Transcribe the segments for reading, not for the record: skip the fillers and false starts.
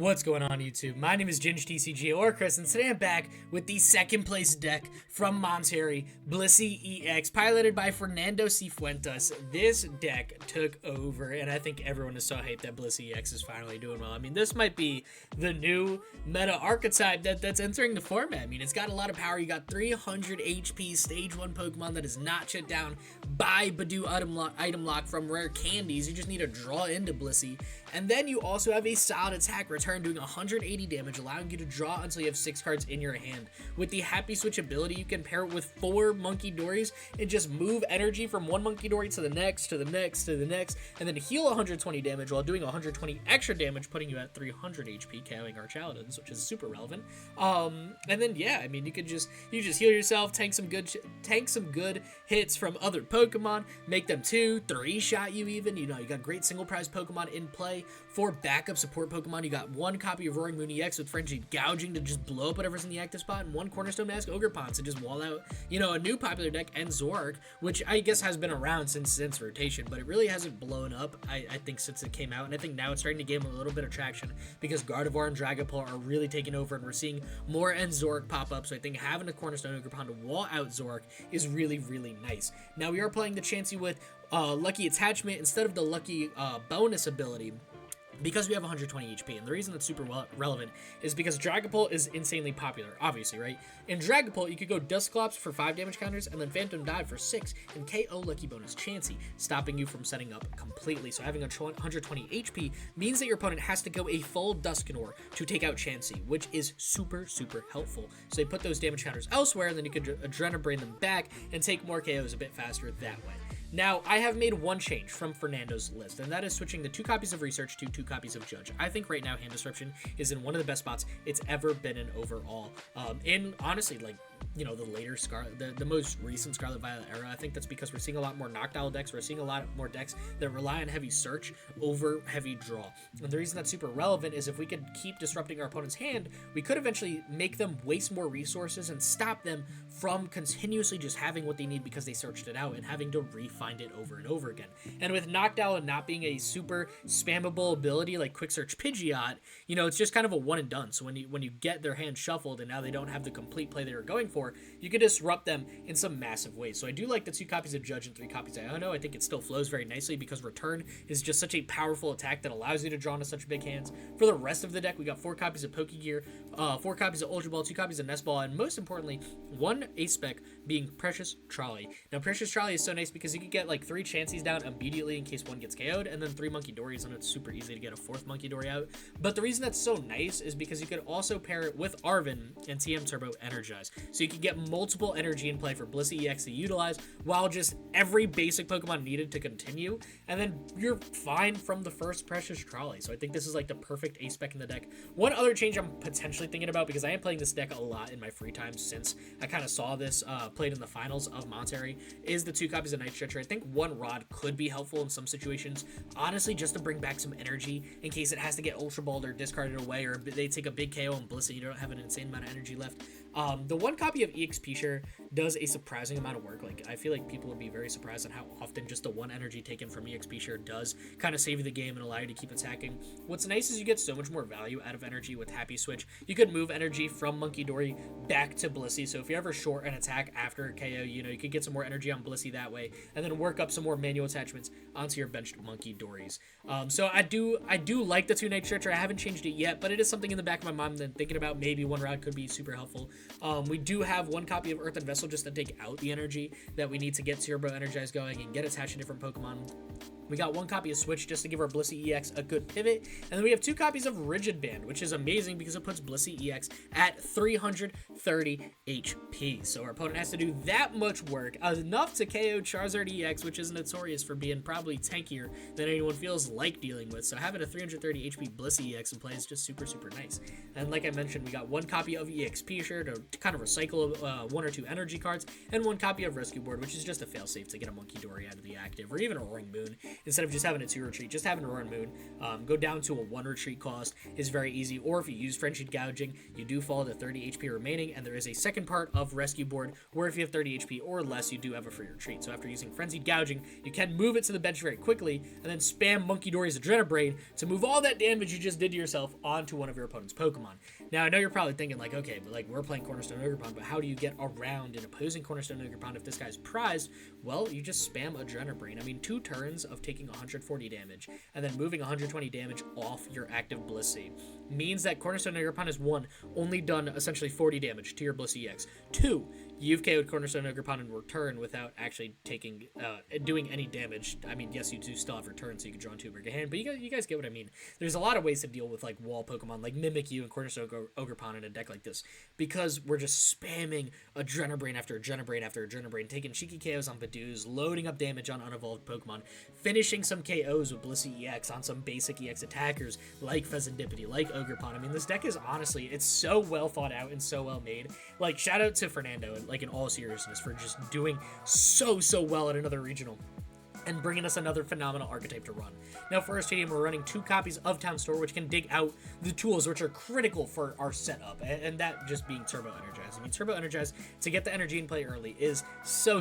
What's going on YouTube? My name is ginj-tcg or Chris, and today I'm back with the second place deck from Monterey, Blissey EX, piloted by Fernando Cifuentes. This deck took over, and I think everyone is so hyped that Blissey EX is finally doing well. I mean, this might be the new meta archetype that's entering the format. I mean, it's got a lot of power. You got 300 HP stage 1 Pokemon that is not shut down by Badu item lock from rare candies. You just need to draw into Blissey. And then you also have a solid attack return doing 180 damage, allowing you to draw until you have 6 cards in your hand. With the Happy Switch ability, you can pair it with 4 Munkidoris and just move energy from one Munkidori to the next, to the next, to the next, and then heal 120 damage while doing 120 extra damage, putting you at 300 HP, KOing our Chaladins, which is super relevant. And then yeah, I mean, you just heal yourself, tank some good hits from other Pokemon, make them 2, 3 shot you even. You know, you got great single prize Pokemon in play. For backup support Pokemon, you got 1 copy of Roaring Moon EX with Frenzied Gouging to just blow up whatever's in the active spot, and 1 Cornerstone Mask Ogerpon to just wall out, you know, a new popular deck, and Zoroark, which I guess has been around since rotation, but it really hasn't blown up, I think, since it came out, and I think now it's starting to gain a little bit of traction because Gardevoir and Dragapult are really taking over, and we're seeing more and Zoroark pop up, so I think having a Cornerstone Ogerpon to wall out Zoroark is really, really nice. Now, we are playing the Chansey with Lucky Attachment instead of the Lucky bonus ability, because we have 120 HP, and the reason that's super relevant is because Dragapult is insanely popular, obviously, right? In Dragapult, you could go Dusclops for 5 damage counters, and then Phantom Dive for 6, and KO Lucky Bonus Chansey, stopping you from setting up completely. So having a 120 HP means that your opponent has to go a full Dusknoir to take out Chansey, which is super, super helpful. So they put those damage counters elsewhere, and then you could Adrenabrain them back and take more KOs a bit faster that way. Now, I have made one change from Fernando's list, and that is switching the 2 copies of Research to 2 copies of Judge. I think right now Hand Disruption is in one of the best spots it's ever been in overall. And honestly, like, you know, the later the most recent Scarlet Violet era, I think that's because we're seeing a lot more knockdown decks. We're seeing a lot more decks that rely on heavy search over heavy draw. And the reason that's super relevant is if we could keep disrupting our opponent's hand, we could eventually make them waste more resources and stop them from continuously just having what they need because they searched it out and having to find it over and over again. And with Knockdown not being a super spammable ability like Quick Search Pidgeot, you know, it's just kind of a one and done. So when you get their hand shuffled and now they don't have the complete play they were going for, you can disrupt them in some massive ways. So I do like the 2 copies of Judge and 3 copies of Iono. I think it still flows very nicely because Return is just such a powerful attack that allows you to draw into such big hands. For the rest of the deck, we got 4 copies of Pokégear, 4 copies of Ultra Ball, 2 copies of Nest Ball, and most importantly, 1 ace spec being Precious Trolley. Now, Precious Trolley is so nice because you can get like 3 Chanseys down immediately in case one gets KO'd, and then 3 Munkidoris, and it's super easy to get a 4th Munkidori out. But the reason that's so nice is because you could also pair it with Arven and TM Turbo Energize. So you can get multiple energy in play for Blissey EX to utilize, while just every basic Pokemon needed to continue, and then you're fine from the first Precious Trolley. So I think this is like the perfect ace spec in the deck. One other change I'm potentially thinking about, because I am playing this deck a lot in my free time since I kind of saw this played in the finals of Monterey, is the 2 copies of Night Stretcher. I think 1 Rod could be helpful in some situations, honestly, just to bring back some energy in case it has to get Ultra Balled or discarded away, or they take a big KO on Blissey, you don't have an insane amount of energy left. The 1 copy of EXP Share does a surprising amount of work. Like, I feel like people would be very surprised on how often just the 1 energy taken from EXP Share does kind of save you the game and allow you to keep attacking. What's nice is you get so much more value out of energy with Happy Switch. You could move energy from Munkidori back to Blissey, so if you ever short an attack after a KO, you know, you could get some more energy on Blissey that way, and then work up some more manual attachments onto your benched Munkidoris. So I do like the 2 Night Stretcher. I haven't changed it yet, but it is something in the back of my mind that thinking about maybe 1 rod could be super helpful. We do have 1 copy of Earthen Vessel just to take out the energy that we need to get Turbo Energize going and get attached to different Pokemon. We got 1 copy of Switch just to give our Blissey EX a good pivot. And then we have 2 copies of Rigid Band, which is amazing because it puts Blissey EX at 330 HP. So our opponent has to do that much work, enough to KO Charizard EX, which is notorious for being probably tankier than anyone feels like dealing with. So having a 330 HP Blissey EX in play is just super, super nice. And like I mentioned, we got 1 copy of EXP Share to kind of recycle 1 or 2 energy cards, and 1 copy of Rescue Board, which is just a failsafe to get a Munkidori out of the active, or even a Roaring Moon instead of just having a 2 retreat, just having a Roaring Moon, go down to a 1 retreat cost is very easy. Or if you use Frenzied Gouging, you do fall to 30 HP remaining, and there is a second part of Rescue Board where if you have 30 HP or less, you do have a free retreat. So after using Frenzied Gouging, you can move it to the bench very quickly, and then spam Munkidori's Adrenabrain to move all that damage you just did to yourself onto one of your opponent's Pokemon. Now, I know you're probably thinking, like, okay, but like we're playing Cornerstone Ogerpon, but how do you get around an opposing Cornerstone Ogerpon if this guy's prized? Well, you just spam Adrenabrain. I mean, 2 turns of taking 140 damage and then moving 120 damage off your active Blissey means that Cornerstone Ogerpon has 1, only done essentially 40 damage to your Blissey EX. 2, you've KO'd Cornerstone Ogerpon in return without actually doing any damage. I mean, yes, you do still have return, so you can draw into a bigger hand, but you guys get what I mean. There's a lot of ways to deal with like wall Pokemon, like Mimikyu and Cornerstone Ogerpon in a deck like this, because we're just spamming Adrenabrain after Adrenabrain after Adrenabrain, taking cheeky KOs on Badoos, loading up damage on unevolved Pokemon, finishing some KOs with Blissey EX on some basic EX attackers like Pheasantipity, like Ogerpon. I mean, this deck is honestly, it's so well thought out and so well made. Like, shout out to Fernando, like in all seriousness, for just doing so well at another regional and bringing us another phenomenal archetype to run. Now for our stadium, we're running 2 copies of Town Store, which can dig out the tools which are critical for our setup, and that just being Turbo Energize. I mean, Turbo Energize, to get the energy in play early, is so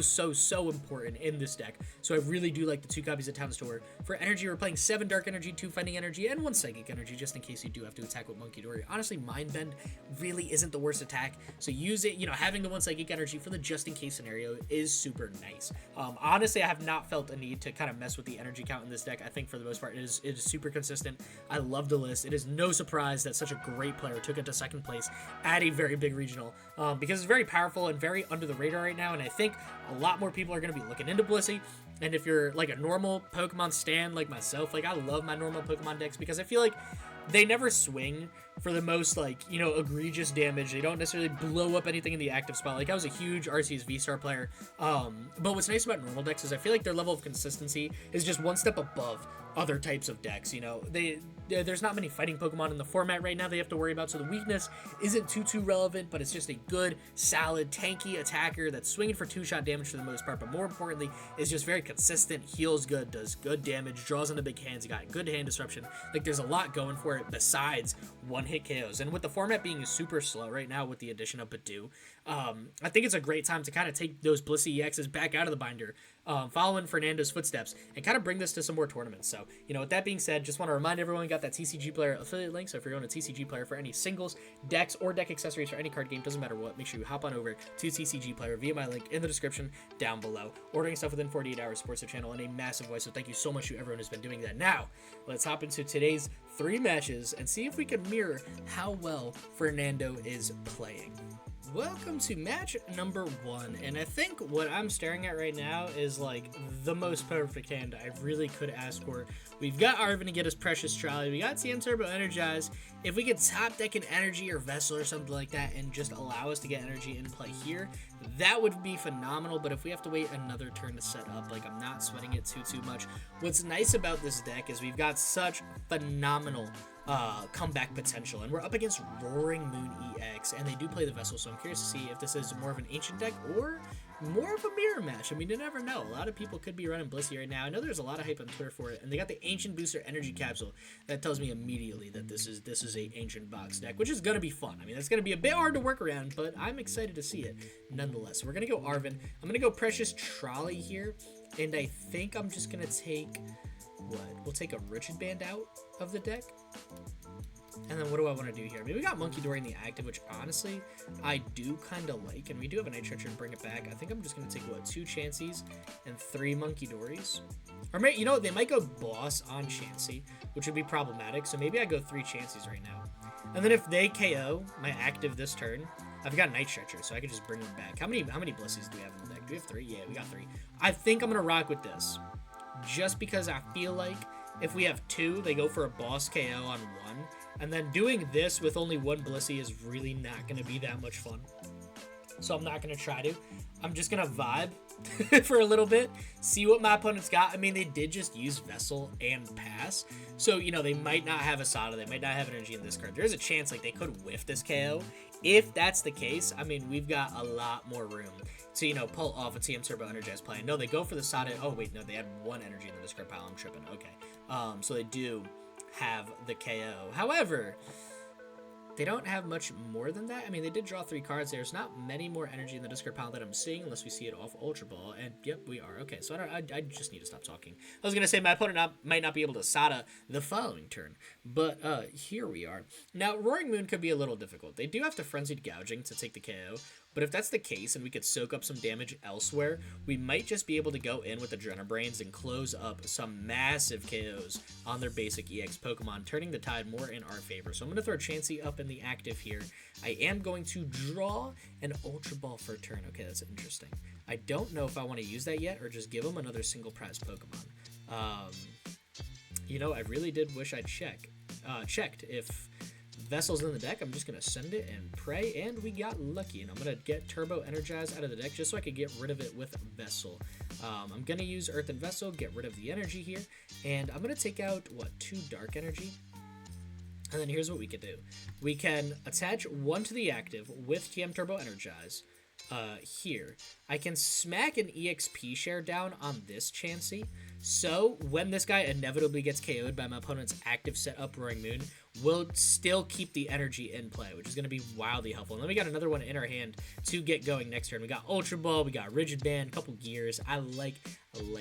important in this deck, so I really do like the 2 copies of Town Store. For energy, we're playing 7 Dark Energy, 2 Fighting Energy, and 1 Psychic Energy, just in case you do have to attack with Munkidori. Honestly, Mind Bend really isn't the worst attack, so use it. You know, having the 1 Psychic Energy for the just-in-case scenario is super nice. Honestly, I have not felt a need to kind of mess with the energy count in this deck. I think for the most part it is super consistent. I love the list. It is no surprise that such a great player took it to 2nd place at a very big regional, because it's very powerful and very under the radar right now, and I think a lot more people are going to be looking into Blissey. And if you're like a normal Pokemon stan like myself, like I love my normal Pokemon decks because I feel like they never swing for the most, like, you know, egregious damage. They don't necessarily blow up anything in the active spot. Like, I was a huge Arceus V-Star player, but what's nice about normal decks is I feel like their level of consistency is just one step above other types of decks. You know, there's not many fighting Pokemon in the format right now they have to worry about, so the weakness isn't too relevant, but it's just a good, solid, tanky attacker that's swinging for 2-shot damage for the most part, but more importantly, is just very consistent, heals good, does good damage, draws into big hands, you got good hand disruption. Like, there's a lot going for it besides one-hit KOs, and with the format being super slow right now with the addition of Badoo, I think it's a great time to kind of take those Blissey EXs back out of the binder, following Fernando's footsteps, and kind of bring this to some more tournaments. So, you know, with that being said, just want to remind everyone we got that TCG Player affiliate link, so if you're on a TCG Player for any singles, decks, or deck accessories for any card game, doesn't matter what, make sure you hop on over to TCG Player via my link in the description down below. Ordering stuff within 48 hours supports the channel in a massive way, so thank you so much to everyone who's been doing that. Now, let's hop into today's 3 matches and see if we can mirror how well Fernando is playing. Welcome to match number 1, and I think what I'm staring at right now is like the most perfect hand I really could ask for. We've got Arven to get us Precious Trolley, we got TN Turbo Energize. If we could top deck an Energy or Vessel or something like that and just allow us to get energy in play here, that would be phenomenal. But if we have to wait another turn to set up, like, I'm not sweating it too much. What's nice about this deck is we've got such phenomenal comeback potential, and we're up against Roaring Moon EX, and they do play the Vessel, so I'm curious to see if this is more of an ancient deck or more of a mirror match. I mean, you never know. A lot of people could be running Blissey right now. I know there's a lot of hype on Twitter for it, and they got the Ancient Booster Energy Capsule. That tells me immediately that this is a Ancient Box deck, which is gonna be fun. I mean, that's gonna be a bit hard to work around, but I'm excited to see it nonetheless. So we're gonna go Arven. I'm gonna go Precious Trolley here, and I think I'm just gonna take we'll take a Rigid Band out of the deck. And then what do I want to do here? I mean, we got Munkidori in the active, which honestly I do kind of like, and we do have a Night Stretcher and bring it back. I think I'm just going to take, 2 Chanseys and 3 Munkidoris. Or, you know what, they might go Boss on Chansey, which would be problematic, so maybe I go 3 Chanseys right now. And then if they KO my active this turn, I've got Night Stretcher, so I could just bring them back. How many Blesseys do we have in the deck? Do we have 3? Yeah, we got 3. I think I'm going to rock with this, just because I feel like if we have 2, they go for a Boss KO on 1. And then doing this with only 1 Blissey is really not going to be that much fun. So I'm not going to try to. I'm just going to vibe for a little bit, see what my opponent's got. I mean, they did just use Vessel and pass, so, you know, they might not have Asada, they might not have energy in this card. There's a chance, like, they could whiff this KO. If that's the case, I mean, we've got a lot more room to, you know, pull off a TM Turbo Energize play. No, they go for the Sada. Oh, wait, no, they had 1 energy in the discard pile. I'm tripping. Okay. So they do have the KO. However, they don't have much more than that. I mean, they did draw 3 cards. There's not many more energy in the discard pile that I'm seeing unless we see it off Ultra Ball. And yep, we are. Okay, so I just need to stop talking. I was going to say my opponent might not be able to Sada the following turn. But here we are. Now, Roaring Moon could be a little difficult. They do have to Frenzied Gouging to take the KO. But if that's the case and we could soak up some damage elsewhere, we might just be able to go in with Adrenabrains and close up some massive KOs on their basic EX Pokemon, turning the tide more in our favor. So I'm going to throw Chansey up in the active here. I am going to draw an Ultra Ball for a turn. Okay, that's interesting. I don't know if I want to use that yet or just give him another single prize Pokemon. You know, I really did wish I checked if Vessel's in the deck. I'm just going to send it and pray, and we got lucky. And I'm going to get Turbo Energize out of the deck just so I could get rid of it with Vessel. I'm going to use Earthen Vessel, get rid of the energy here, and I'm going to take out, 2 Dark Energy? And then here's what we could do. We can attach 1 to the active with TM Turbo Energize. Here, I can smack an EXP share down on this Chansey, so when this guy inevitably gets KO'd by my opponent's active setup Roaring Moon, we'll still keep the energy in play, which is going to be wildly helpful. And then we got another one in our hand to get going next turn. We got Ultra Ball, we got Rigid Band, couple gears. I like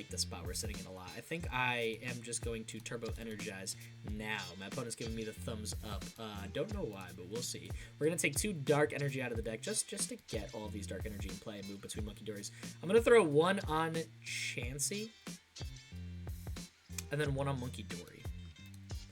the spot we're sitting in a lot. I think I am just going to Turbo Energize now. My opponent's giving me the thumbs up. Don't know why, but we'll see. We're going to take 2 Dark Energy out of the deck just to get all these Dark Energy in play and move between Munkidoris. I'm going to throw 1 on Chansey and then 1 on Munkidori.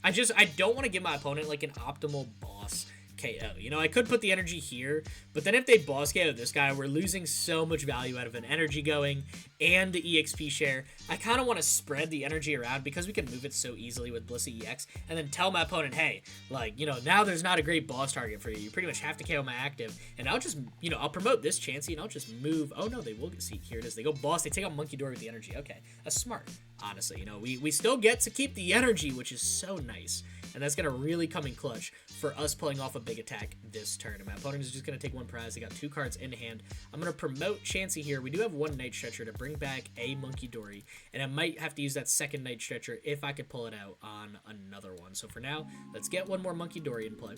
I don't want to give my opponent like an optimal boss KO. You know, I could put the energy here, but then if they boss KO this guy, we're losing so much value out of an energy going and the EXP share. I kind of want to spread the energy around because we can move it so easily with Blissey EX and then tell my opponent, hey, like, you know, now there's not a great boss target for you. You pretty much have to KO my active, and I'll just, you know, I'll promote this Chansey and I'll just move. Oh no, they will get, see, here it is. They go boss, they take out Munkidori with the energy. Okay, that's smart. Honestly, you know, we still get to keep the energy, which is so nice. And that's going to really come in clutch for us pulling off a big attack this turn. And my opponent is just going to take 1 prize. They got 2 cards in hand. I'm going to promote Chansey here. We do have 1 Night Stretcher to bring back a Munkidori. And I might have to use that second Night Stretcher if I could pull it out on another one. So for now, let's get 1 more Munkidori in play.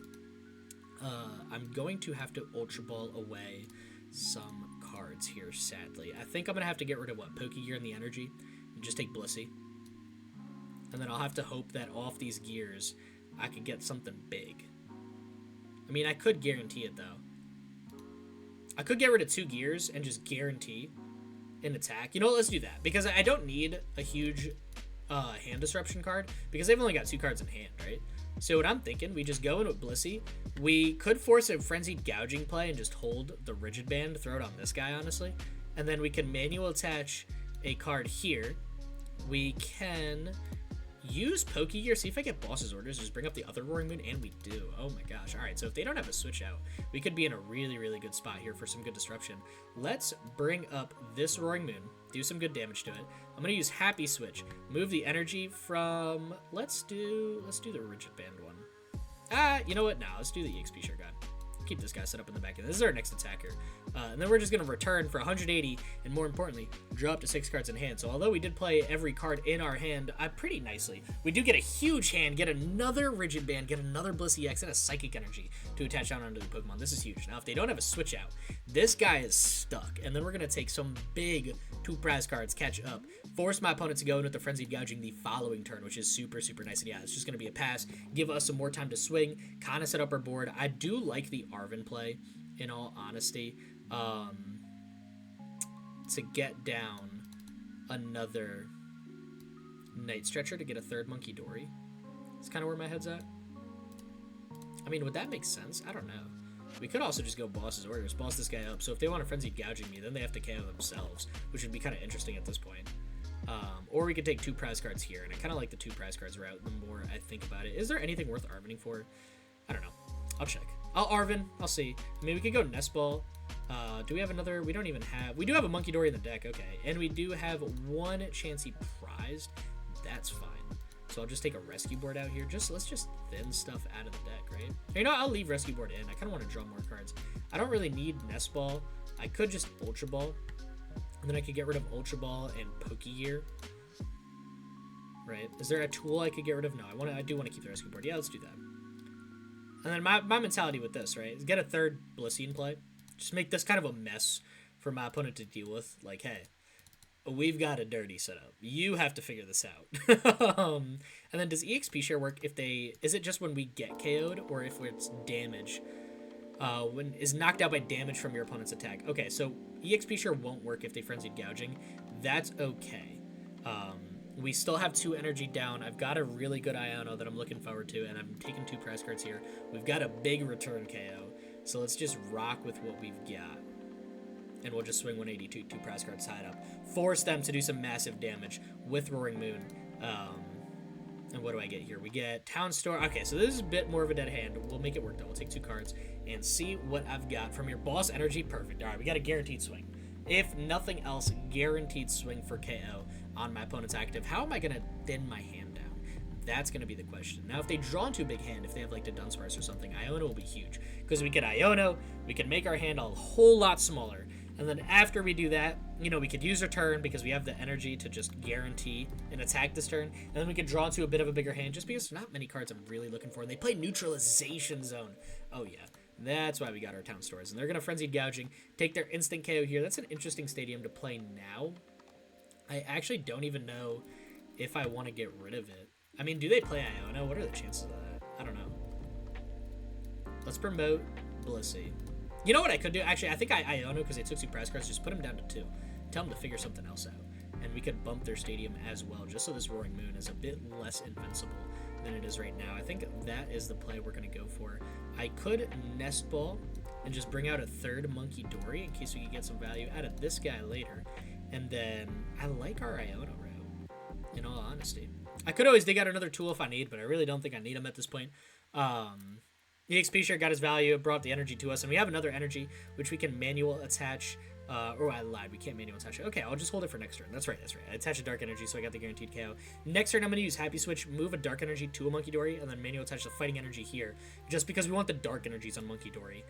I'm going to have to Ultra Ball away some cards here, sadly. I think I'm going to have to get rid of, Pokégear and the energy. And just take Blissey. And then I'll have to hope that off these gears, I could get something big. I mean, I could guarantee it, though. I could get rid of 2 gears and just guarantee an attack. You know what? Let's do that. Because I don't need a huge hand disruption card. Because they've only got 2 cards in hand, right? So what I'm thinking, we just go in with Blissey. We could force a Frenzied Gouging play and just hold the Rigid Band, throw it on this guy, honestly. And then we can manual attach a card here. We can use Pokégear, see if I get Boss's Orders, just bring up the other Roaring Moon, and we do. Oh my gosh. Alright, so if they don't have a switch out, we could be in a really, really good spot here for some good disruption. Let's bring up this Roaring Moon, do some good damage to it. I'm going to use Happy Switch, move the energy from, let's do the Rigid Band one. You know what? Nah, let's do the EXP Share God. Keep this guy set up in the back end. This is our next attacker. And then we're just going to return for 180, and more importantly, draw up to 6 cards in hand. So although we did play every card in our hand pretty nicely, we do get a huge hand, get another Rigid Band, get another Blissey X, and a Psychic Energy to attach down onto the Pokemon. This is huge. Now, if they don't have a switch out, this guy is stuck. And then we're going to take some big 2 prize cards, catch up, force my opponent to go in with the Frenzied Gouging the following turn, which is super, super nice. And yeah, it's just going to be a pass, give us some more time to swing, kind of set up our board. I do like the Arven play, in all honesty, to get down another Night Stretcher to get a 3rd Munkidori. That's kind of where my head's at. I mean, would that make sense? I don't know. We could also just go Boss's Orders, boss this guy up. So if they want to Frenzy Gouging me, then they have to KO themselves, which would be kind of interesting at this point. Or we could take 2 prize cards here, and I kind of like the 2 prize cards route the more I think about it. Is there anything worth Arvening for? I don't know. I'll check. I'll Arven. I'll see. I mean, we could go Nest Ball. Do we have another? We don't even have... We do have a Munkidori in the deck, okay. And we do have one Chansey prized. That's fine. So I'll just take a Rescue Board out here. Let's just thin stuff out of the deck, right? You know, I'll leave Rescue Board in. I kind of want to draw more cards. I don't really need Nest Ball. I could just Ultra Ball. And then I could get rid of Ultra Ball and Pokégear. Right? Is there a tool I could get rid of? No, I do want to keep the Rescue Board. Yeah, let's do that. And then my mentality with this, right, is get a third Blissey in play. Just make this kind of a mess for my opponent to deal with. Like, hey, we've got a dirty setup. You have to figure this out. And then does EXP share work if they... Is it just when we get KO'd or if it's damage? When is knocked out by damage from your opponent's attack. Okay, so EXP share won't work if they frenzied gouging. That's okay. We still have 2 energy down. I've got a really good Iono that I'm looking forward to, and I'm taking 2 prize cards here. We've got a big return KO, so let's just rock with what we've got. And we'll just swing 182, 2 prize cards tied up. Force them to do some massive damage with Roaring Moon. And what do I get here? We get Town Store. Okay, so this is a bit more of a dead hand. We'll make it work, though. We'll take 2 cards and see what I've got from your Boss Energy. Perfect. All right, we got a guaranteed swing. If nothing else, guaranteed swing for KO on my opponent's active. How am I going to thin my hand down? That's going to be the question. Now, if they draw into a big hand, if they have like the Dunsparce or something, Iono will be huge. Because we get Iono, we can make our hand a whole lot smaller. And then after we do that, you know, we could use our turn because we have the energy to just guarantee an attack this turn. And then we could draw into a bit of a bigger hand just because there's not many cards I'm really looking for. And they play Neutralization Zone. Oh, yeah. That's why we got our Town Stores. And they're going to Frenzied Gouging, take their instant KO here. That's an interesting stadium to play now. I actually don't even know if I want to get rid of it. I mean, do they play Iono? What are the chances of that? I don't know. Let's promote Blissey. You know what I could do? Actually, I think Iono, because they took 2 prize cards, just put them down to 2. Tell them to figure something else out. And we could bump their stadium as well, just so this Roaring Moon is a bit less invincible than it is right now. I think that is the play we're going to go for. I could Nest Ball and just bring out a third Munkidori in case we could get some value out of this guy later. And then I like our Iono route, in all honesty. I could always dig out another tool if I need, but I really don't think I need him at this point. EXP share got his value, it brought the energy to us, and we have another energy, which we can manual attach. Or I lied, we can't manual attach it. Okay, I'll just hold it for next turn. That's right. I attach a Dark Energy, so I got the guaranteed KO. Next turn, I'm going to use Happy Switch, move a Dark Energy to a Munkidori, and then manual attach the Fighting Energy here, just because we want the Dark Energies on Munkidori.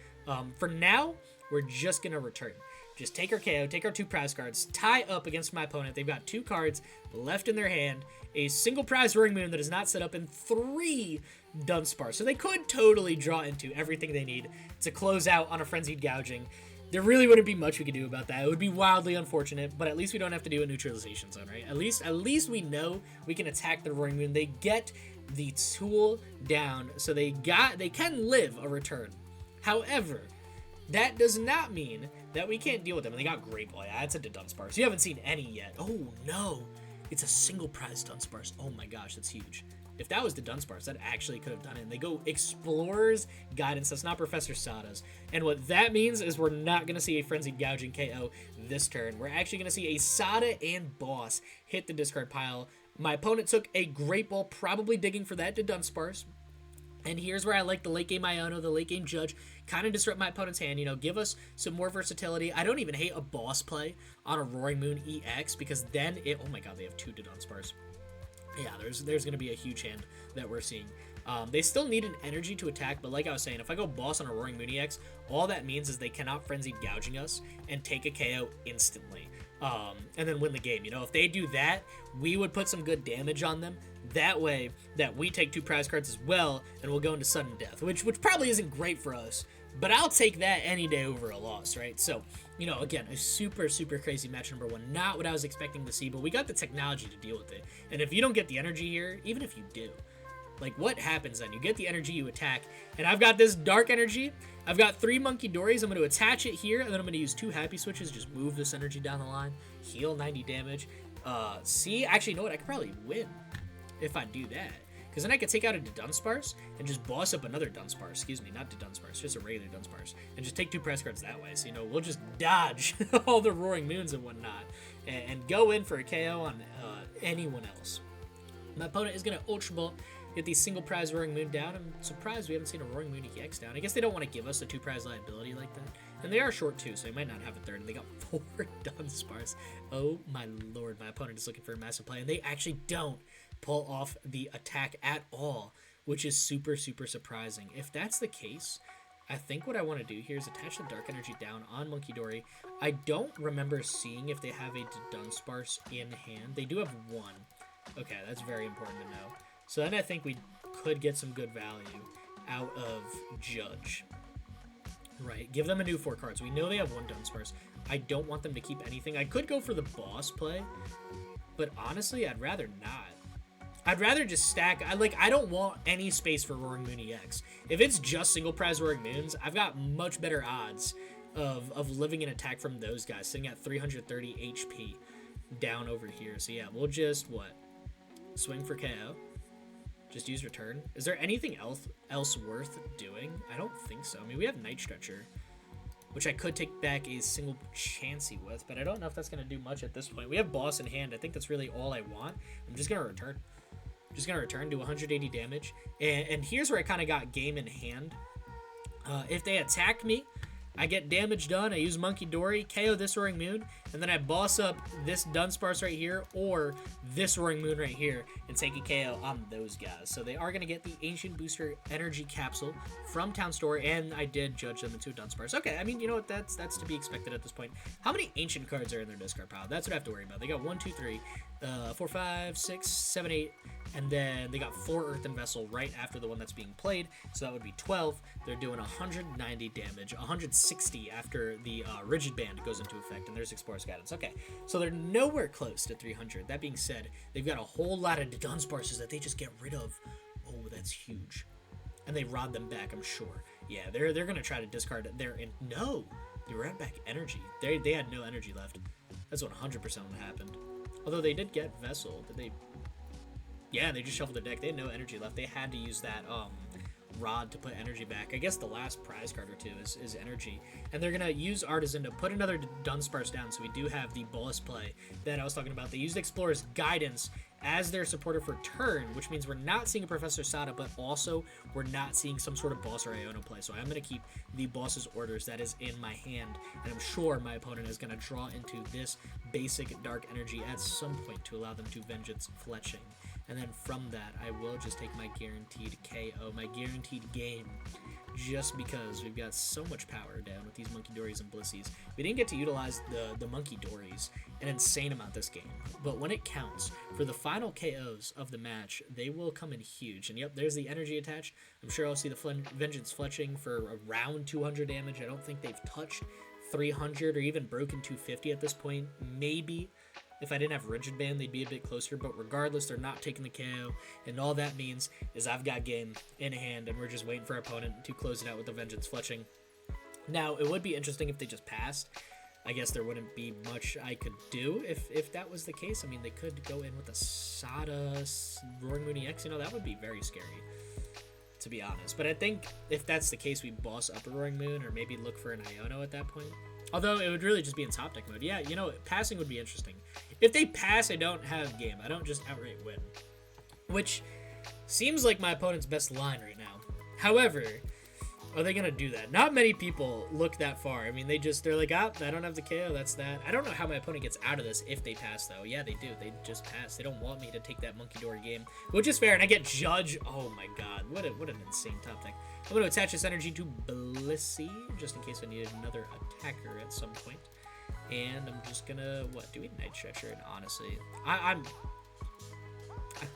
For now, we're just going to return. Just take our KO, take our 2 prize cards, tie up against my opponent. They've got 2 cards left in their hand, a single prize Roaring Moon that is not set up, and 3 Dunsparce. So they could totally draw into everything they need to close out on a Frenzied Gouging. There really wouldn't be much we could do about that. It would be wildly unfortunate, but at least we don't have to do a Neutralization Zone, right? At least we know we can attack the Roaring Moon. They get the tool down, so they can live a return. However, that does not mean that we can't deal with them. And they got Great Ball. Yeah, that's a Dunsparce. You haven't seen any yet. Oh, no. It's a single prize Dunsparce. Oh, my gosh. That's huge. If that was the Dunsparce, that actually could have done it. And they go Explorer's Guidance. That's not Professor Sada's. And what that means is we're not going to see a Frenzied Gouging KO this turn. We're actually going to see a Sada and Boss hit the discard pile. My opponent took a Great Ball, probably digging for that to Dunsparce. And here's where I like the late game Iono, the late game Judge, kind of disrupt my opponent's hand, you know, give us some more versatility. I don't even hate a boss play on a Roaring Moon EX because then it, oh my god, they have 2 to Dunsparce. Yeah, there's going to be a huge hand that we're seeing. They still need an energy to attack, but like I was saying, if I go boss on a Roaring Moon EX, all that means is they cannot Frenzied Gouging us and take a KO instantly. And then win the game. You know, if they do that, we would put some good damage on them. That way, that we take 2 prize cards as well, and we'll go into sudden death, which probably isn't great for us. But I'll take that any day over a loss, right? So, you know, again, a super, super crazy match number 1. Not what I was expecting to see, but we got the technology to deal with it. And if you don't get the energy here, even if you do, like, what happens then? You get the energy, you attack, and I've got this Dark Energy. I've got 3 Munkidoris. I'm going to attach it here, and then I'm going to use 2 Happy Switches, just move this energy down the line, heal 90 damage. See, actually, you know what? I could probably win if I do that. Because then I could take out a Dunsparce and just boss up another Dunsparce. Excuse me, not Dunsparce, just a regular Dunsparce. And just take 2 press cards that way. So, you know, we'll just dodge all the Roaring Moons and whatnot. And go in for a KO on anyone else. My opponent is going to Ultra Ball Get the single prize Roaring Moon down. I'm surprised we haven't seen a Roaring Moon EX down. I guess they don't want to give us a 2-prize liability like that. And they are short too, so they might not have a third. And they got 4 Dunsparce. Oh my lord, my opponent is looking for a massive play. And they actually don't pull off the attack at all, which is super, super surprising. If that's the case, I think what I want to do here is attach the Dark Energy down on Munkidori. I don't remember seeing if they have a Dunsparce in hand. They do have 1. Okay, that's very important to know. So then I think we could get some good value out of Judge. Right, give them a new 4 cards. We know they have 1 Dunsparce. I don't want them to keep anything. I could go for the boss play, but honestly, I'd rather not. I'd rather just stack. I don't want any space for Roaring Moon EX. If it's just single prize Roaring Moons, I've got much better odds of living an attack from those guys, sitting at 330 HP down over here. So yeah, we'll just, what? Swing for KO. Just use return. Is there anything else worth doing? I don't think so. I mean, we have Night Stretcher, which I could take back a single Chansey with, but I don't know if that's going to do much at this point. We have boss in hand. I think that's really all I want. I'm just going to return. Just going to return, do 180 damage. And here's where I kind of got game in hand. If they attack me, I get damage done. I use Munkidori, KO this Roaring Moon, and then I boss up this Dunsparce right here or this Roaring Moon right here and take a KO on those guys. So they are going to get the Ancient Booster Energy Capsule from Town Store, and I did judge them into a Dunsparce. Okay, I mean, you know what? That's to be expected at this point. How many Ancient cards are in their discard pile? That's what I have to worry about. They got 1, 2, 3, 4, 5, 6, 7, 8, and then they got 4 Earthen Vessel right after the one that's being played, so that would be 12. They're doing 190 damage, 160 after the Rigid Band goes into effect, and there's Explorer's Guidance. Okay, so they're nowhere close to 300. That being said, they've got a whole lot of Dunsparces that they just get rid of. Oh, that's huge. And they rod them back, I'm sure. Yeah, they're going to try to discard their... No! They ran back energy. They had no energy left. That's 100% what happened. Although they did get Vessel. Did they... Yeah, they just shuffled the deck. They had no energy left. They had to use that rod to put energy back. I guess the last prize card or two is energy. And they're going to use Artisan to put another Dunsparce down, so we do have the boss play that I was talking about. They used Explorer's Guidance as their supporter for turn, which means we're not seeing a Professor Sada, but also we're not seeing some sort of boss or Iono play. So I'm going to keep the boss's orders that is in my hand, and I'm sure my opponent is going to draw into this basic Dark Energy at some point to allow them to Vengeance Fletching. And then from that, I will just take my guaranteed KO, my guaranteed game, just because we've got so much power down with these Munkidoris and Blissies. We didn't get to utilize the Munkidoris an insane amount this game, but when it counts, for the final KOs of the match, they will come in huge. And yep, there's the energy attached. I'm sure I'll see the Vengeance Fletching for around 200 damage. I don't think they've touched 300 or even broken 250 at this point. Maybe if I didn't have Rigid Band, they'd be a bit closer, but regardless, they're not taking the KO, and all that means is I've got game in hand, and we're just waiting for our opponent to close it out with the Vengeance Fletching. Now, it would be interesting if they just passed. I guess there wouldn't be much I could do if that was the case. I mean, they could go in with a Sada Roaring Moon EX, you know, that would be very scary, to be honest. But I think if that's the case, we boss up a Roaring Moon, or maybe look for an Iono at that point. Although, it would really just be in top deck mode. Yeah, you know, passing would be interesting. If they pass, I don't have game. I don't just outright win. Which seems like my opponent's best line right now. However, are they going to do that? Not many people look that far. I mean, they're like, I don't have the KO, that's that. I don't know how my opponent gets out of this if they pass, though. Yeah, they do. They just pass. They don't want me to take that Munkidori game, which is fair. And I get Judge. Oh, my God. What an insane top deck. I'm going to attach this energy to Blissey, just in case I need another attacker at some point. And I'm just going to, do we Night Stretcher? And honestly, I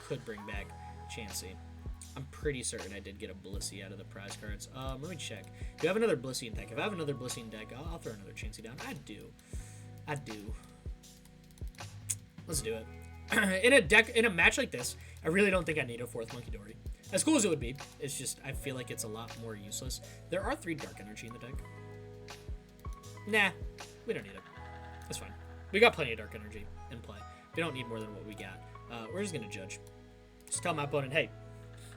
could bring back Chansey. I'm pretty certain I did get a Blissey out of the prize cards. Let me check. Do I have another Blissey in deck? If I have another Blissey in deck, I'll throw another Chansey down. I do. Let's do it. In a match like this, I really don't think I need a 4th Munkidori. As cool as it would be, it's just, I feel like it's a lot more useless. There are 3 Dark Energy in the deck. Nah, we don't need it. That's fine. We got plenty of Dark Energy in play. We don't need more than what we got. We're just going to Judge. Just tell my opponent, hey,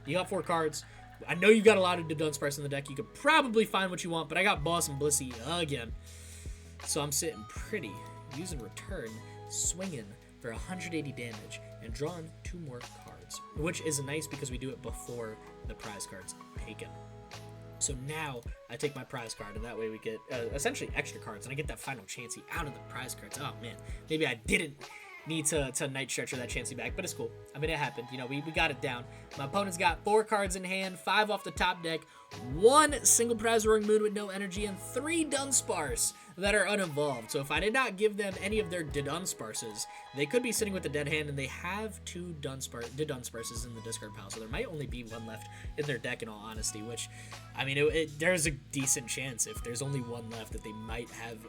you got 4 cards. I know you got a lot of Dunsparce in the deck. You could probably find what you want, but I got Boss and Blissey again. So I'm sitting pretty, using return, swinging for 180 damage, and drawing 2 more cards. cards, which is nice because we do it before the prize card's taken. So now I take my prize card, and that way we get essentially extra cards, and I get that final Chansey out of the prize cards. Oh man, maybe I didn't need to Night Stretcher that Chansey back, but it's cool. I mean, it happened. You know, we got it down. My opponent's got 4 cards in hand, 5 off the top deck, 1 single prize Roaring Moon with no energy, and 3 Dunsparce that are uninvolved. So if I did not give them any of their Dunsparces, they could be sitting with a dead hand, and they have 2 Dunsparces in the discard pile, so there might only be 1 left in their deck in all honesty, which, I mean, there's a decent chance if there's only 1 left that they might have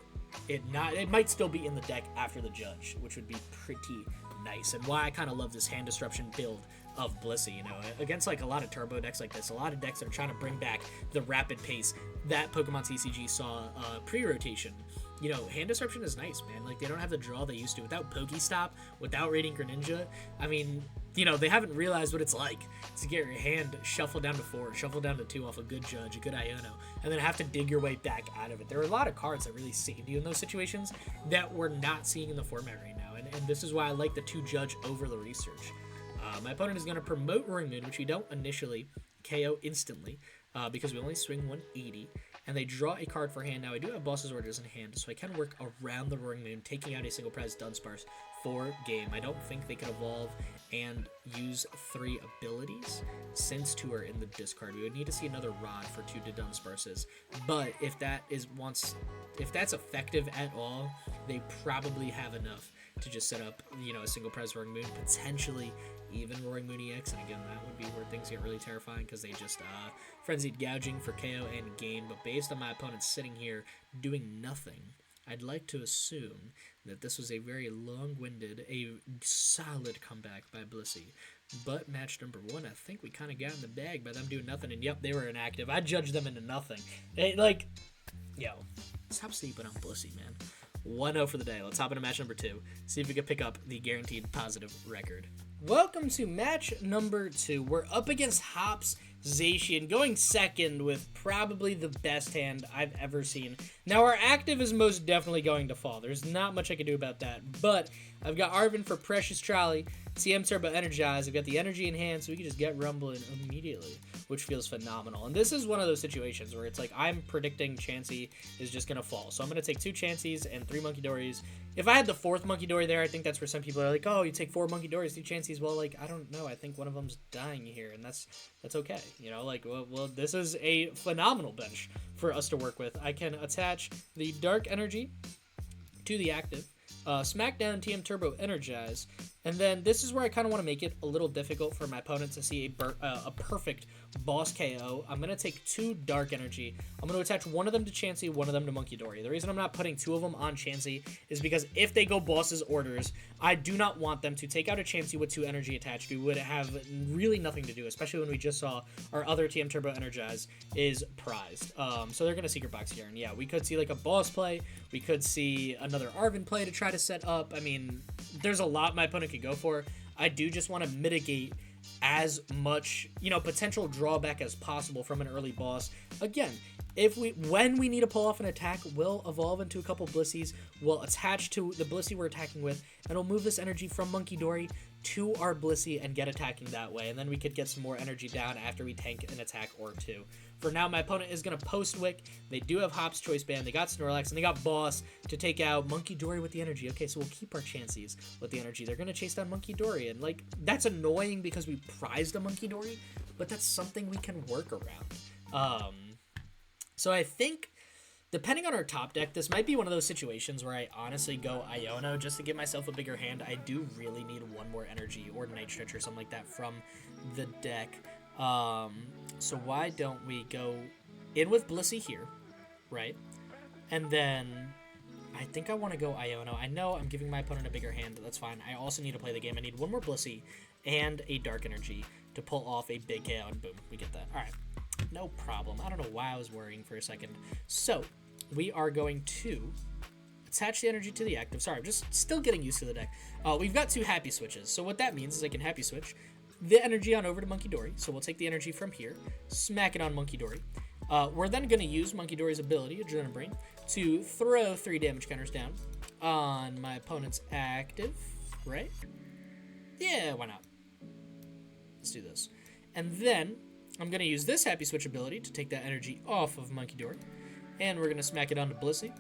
it might still be in the deck after the Judge, which would be pretty nice, and why I kind of love this hand disruption build of Blissey. You know, against like a lot of turbo decks like this, a lot of decks that are trying to bring back the rapid pace that Pokemon TCG saw pre-rotation. You know, hand disruption is nice, man. Like, they don't have the draw they used to. Without Pokestop, without Radiant Greninja, I mean, you know, they haven't realized what it's like to get your hand shuffled down to 4, shuffled down to 2 off a good Judge, a good Iono, and then have to dig your way back out of it. There are a lot of cards that really saved you in those situations that we're not seeing in the format right now, and this is why I like the 2 Judge over the research. My opponent is going to promote Roaring Moon, which we don't initially KO instantly, because we only swing 180, and they draw a card for hand. Now, I do have Boss's Orders in hand, so I can work around the Roaring Moon, taking out a single prize Dunsparce for game. I don't think they could evolve and use 3 abilities, since 2 are in the discard. We would need to see another Rod for 2 Dunsparces, but if that's effective at all, they probably have enough to just set up, you know, a single prize Roaring Moon, potentially even Roaring Moon EX, and again, that would be where things get really terrifying, because they just Frenzied Gouging for KO and game. But based on my opponent sitting here doing nothing, I'd like to assume that this was a very long-winded, a solid comeback by Blissey. But match number 1, I think we kind of got in the bag by them doing nothing, and yep, they were inactive. I judged them into nothing. Like, yo, stop sleeping on Blissey, man. 1-0 for the day. Let's hop into match number 2. See if we can pick up the guaranteed positive record. Welcome to match number 2. We're up against Hops Zacian, going second with probably the best hand I've ever seen. Now, our active is most definitely going to fall. There's not much I can do about that. But I've got Arven for Precious Trolley, TM Turbo Energize. I've got the energy in hand, so we can just get rumbling immediately, which feels phenomenal. And this is one of those situations where it's like I'm predicting Chansey is just going to fall. So I'm going to take 2 Chanseys and 3 Munkidoris. If I had the 4th Munkidori there, I think that's where some people are like, oh, you take 4 Munkidoris, 2 Chanseys. Well, like, I don't know. I think one of them's dying here, and that's okay. You know, like, well, this is a phenomenal bench for us to work with. I can attach the Dark Energy to the active, Smackdown TM Turbo Energize, and then this is where I kind of want to make it a little difficult for my opponent to see a perfect boss KO. I'm going to take 2 Dark Energy. I'm going to attach one of them to Chansey, one of them to Munkidori. The reason I'm not putting 2 of them on Chansey is because if they go Boss's Orders, I do not want them to take out a Chansey with 2 energy attached. We would have really nothing to do, especially when we just saw our other TM Turbo Energize is prized. So they're going to Secret Box here. And yeah, we could see like a boss play. We could see another Arven play to try to set up. I mean, there's a lot my opponent could go for. I do just want to mitigate as much, you know, potential drawback as possible from an early boss. Again, when we need to pull off an attack, we'll evolve into a couple Blisseys, we'll attach to the Blissey we're attacking with, and we'll move this energy from Munkidori to our Blissey and get attacking that way, and then we could get some more energy down after we tank an attack or 2. For now, my opponent is going to post-wick. They do have Hop's Choice Band, they got Snorlax, and they got Boss to take out Munkidori with the energy. Okay, so we'll keep our Chanseys with the energy. They're going to chase down Munkidori, and like, that's annoying because we prized a Munkidori, but that's something we can work around. So I think, depending on our top deck, this might be one of those situations where I honestly go Iono just to give myself a bigger hand. I do really need 1 more energy or Night Stretch or something like that from the deck. So why don't we go in with Blissey here, right? And then I think I want to go Iono. I know I'm giving my opponent a bigger hand, but that's fine. I also need to play the game. I need 1 more Blissey and a Dark Energy to pull off a big KO, and boom, we get that. All right. No problem. I don't know why I was worrying for a second. So, we are going to attach the energy to the active. Sorry, I'm just still getting used to the deck. We've got 2 happy switches. So what that means is I can happy switch the energy on over to Munkidori. So we'll take the energy from here, smack it on Munkidori. We're then going to use Munkidori's ability, Adrenaline Brain, to throw 3 damage counters down on my opponent's active, right? Yeah, why not? Let's do this. And then I'm going to use this Happy Switch ability to take that energy off of Munkidori. And we're going to smack it onto Blissey.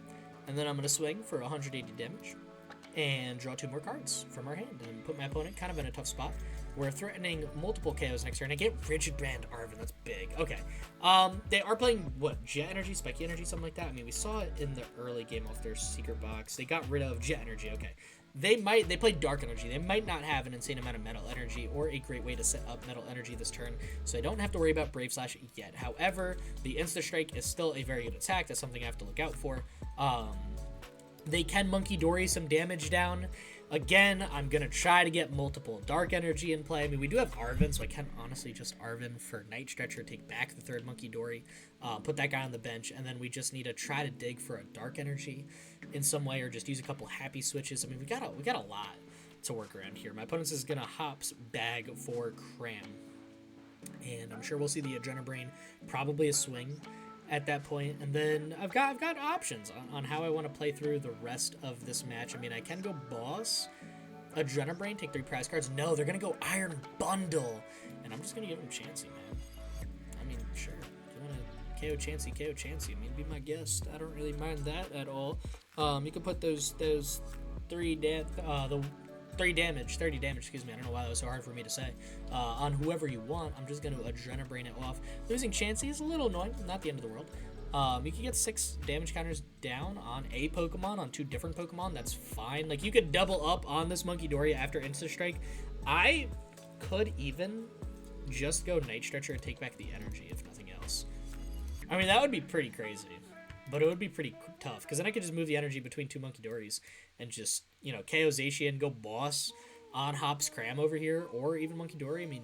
And then I'm going to swing for 180 damage. And draw 2 more cards from our hand. And put my opponent kind of in a tough spot. We're threatening multiple KOs next turn. I get Rigid Band Arven. That's big. Okay. They are playing, what, Jet Energy, Spiky Energy, something like that? I mean, we saw it in the early game off their secret box. They got rid of Jet Energy. Okay. They played Dark Energy. They might not have an insane amount of Metal Energy or a great way to set up Metal Energy this turn, so I don't have to worry about Brave Slash yet. However, the Insta Strike is still a very good attack. That's something I have to look out for. They can Munkidori some damage down. Again, I'm going to try to get multiple Dark Energy in play. I mean, we do have Arven, so I can honestly just Arven for Night Stretcher, take back the 3rd Munkidori, put that guy on the bench, and then we just need to try to dig for a Dark Energy in some way, or just use a couple Happy Switches. I mean, we got a lot to work around here. My opponent's is going to Hops bag for Cram, and I'm sure we'll see the Adrenabrain, probably a swing at that point, and then I've got options on how I want to play through the rest of this match. I mean, I can go Boss, Adrenabrain, take 3 prize cards. No, they're gonna go Iron Bundle, and I'm just gonna give him Chansey, man. I mean, sure, if you wanna KO Chansey, KO Chansey. I mean, be my guest. I don't really mind that at all. You can put those 30 damage, excuse me, I don't know why that was so hard for me to say, on whoever you want. I'm just going to Adrenabrain it off. Losing Chansey is a little annoying, not the end of the world. You can get 6 damage counters down on a Pokemon, on 2 different Pokemon, that's fine. Like, you could double up on this Munkidori after Insta Strike. I could even just go Night Stretcher and take back the energy, if nothing else. I mean, that would be pretty crazy, but it would be pretty tough, because then I could just move the energy between 2 Munkidoris and just, you know, KO Zacian, go Boss on Hops Cram over here, or even Munkidori. I mean,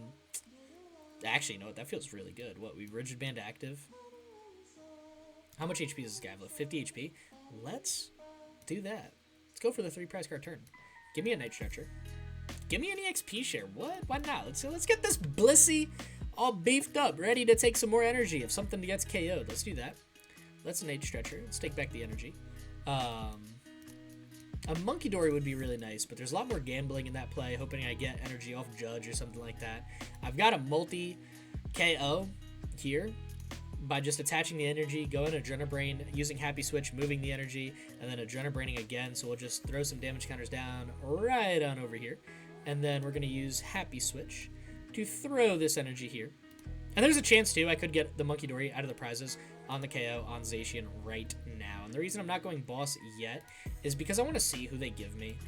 actually, you know what? That feels really good. What, we Rigid Band active? How much HP does this guy have? 50 HP? Let's do that. Let's go for the 3 prize card turn. Give me a Night Stretcher. Give me an EXP share. What? Why not? Let's get this Blissey all beefed up, ready to take some more energy if something gets KO'd. Let's do that. Let's Night Stretcher. Let's take back the energy. A Munkidori would be really nice, but there's a lot more gambling in that play, hoping I get energy off Judge or something like that. I've got a multi-KO here by just attaching the energy, going Adrenabrain, using Happy Switch, moving the energy, and then Adrenabraining again, so we'll just throw some damage counters down right on over here. And then we're going to use Happy Switch to throw this energy here. And there's a chance, too, I could get the Munkidori out of the prizes on the KO on Zacian right now. And the reason I'm not going Boss yet is because I want to see who they give me.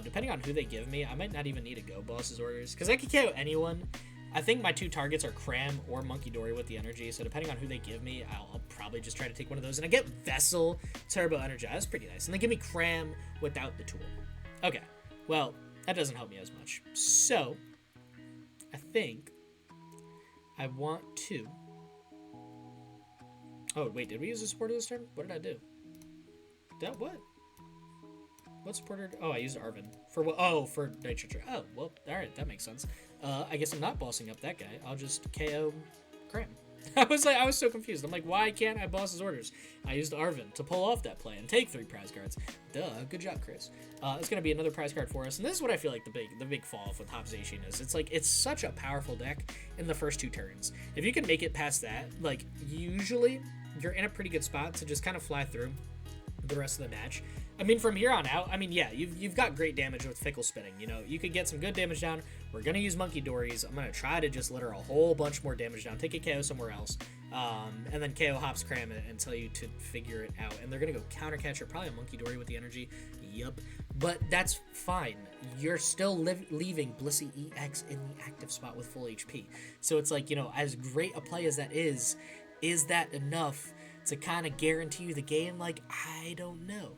Depending on who they give me, I might not even need to go Boss's orders, because I could KO anyone. I think my 2 targets are Cram or Munkidori with the energy, so depending on who they give me, I'll probably just try to take one of those. And I get Vessel Turbo Energize. That's pretty nice. And they give me Cram without the tool. Okay, well, that doesn't help me as much. So, I think I want to... Oh, wait, did we use a supporter this turn? What did I do? What? What supporter? Oh, I used Arven. For what? Oh, for Night Stretcher. Oh, well, alright, that makes sense. I guess I'm not bossing up that guy. I'll just KO Cram. I was so confused. I'm like, why can't I boss his orders? I used Arven to pull off that play and take 3 prize cards. Duh, good job, Chris. It's gonna be another prize card for us, and this is what I feel like the big fall off with Hops Zacian is. It's like, it's such a powerful deck in the first 2 turns. If you can make it past that, like, usually you're in a pretty good spot to just kind of fly through the rest of the match. I mean, from here on out, I mean, yeah, you've got great damage with Fickle Spinning. You know, you could get some good damage down. We're going to use Munkidoris. I'm going to try to just litter a whole bunch more damage down. Take a KO somewhere else. And then KO Hops Cram it and tell you to figure it out. And they're going to go Counter Catcher, probably a Munkidori with the energy. Yup. But that's fine. You're still leaving Blissey EX in the active spot with full HP. So it's like, you know, as great a play as that is that enough to kind of guarantee you the game? Like, I don't know.